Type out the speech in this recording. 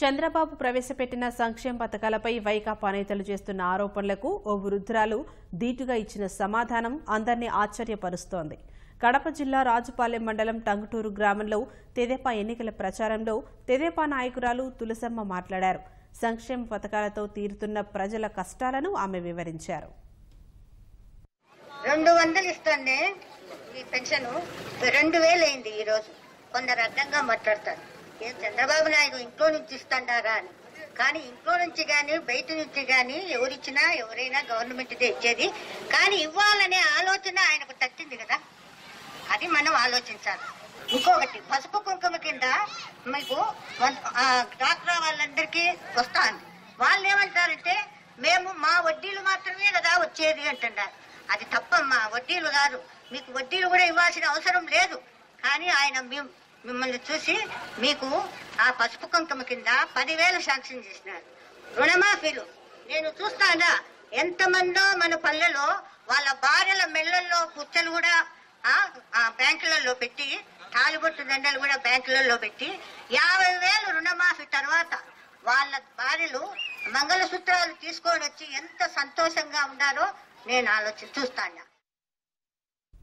చంద్రబాబు ప్రవేశపెట్టిన సంక్షేమ పథకాలపై వైకాపా నేతలు చేస్తున్న ఆరోపణలకు ఓ వృద్ధురాలు ధీటుగా ఇచ్చిన సమాధానం అందరినీ ఆశ్చర్యపరుస్తోంది. కడప జిల్లా రాజుపాలెం మండలం టంగుటూరు గ్రామంలో తెదేపా ఎన్నికల ప్రచారంలో తెదేపా నాయకురాలు తులసమ్మ మాట్లాడారు. సంక్షేమ పథకాలతో తీరుతున్న ప్రజల కష్టాలను ఆమె వివరించారు. 200 ఇస్తుంది ఈ పెన్షన్ 2000 అయింది. ఈ రోజు కొందరు అడ్డంగా మాట్లాడతారు, ఏం చంద్రబాబు నాయుడు ఇంట్లో నుంచి ఇస్తాడారా అని. కానీ ఇంట్లో నుంచి గాని బయట నుంచి గాని ఎవరిచ్చినా ఎవరైనా గవర్నమెంట్ ఇచ్చేది, కానీ ఇవ్వాలనే ఆలోచన ఆయనకు తగ్గింది కదా, అది మనం ఆలోచించాలి. ఇంకొకటి పసుపు కుంకుమ కింద మీకు డాక్రా వాళ్ళందరికీ వస్తాను. వాళ్ళు ఏమంటారంటే మేము మా వడ్డీలు మాత్రమే కదా వచ్చేది అంటున్నారు. అది తప్పమ్మా, వడ్డీలు కాదు, మీకు వడ్డీలు కూడా ఇవ్వాల్సిన అవసరం లేదు. కానీ ఆయన మిమ్మల్ని చూసి మీకు ఆ పసుపు కుంకుమ కింద 10,000 శాంక్షన్ చేసినారు. రుణమాఫీలు నేను చూస్తానా, ఎంతమందో మన పల్లెలో వాళ్ళ భార్యల మెళ్ళల్లో పుచ్చలు కూడా బ్యాంకులలో పెట్టి, తాలిబొట్టు దండలు కూడా బ్యాంకులలో పెట్టి 50,000 రుణమాఫీ తర్వాత వాళ్ళ భార్యలు మంగళసూత్రాలు తీసుకొని వచ్చి ఎంత సంతోషంగా ఉన్నారో నేను చూస్తాను.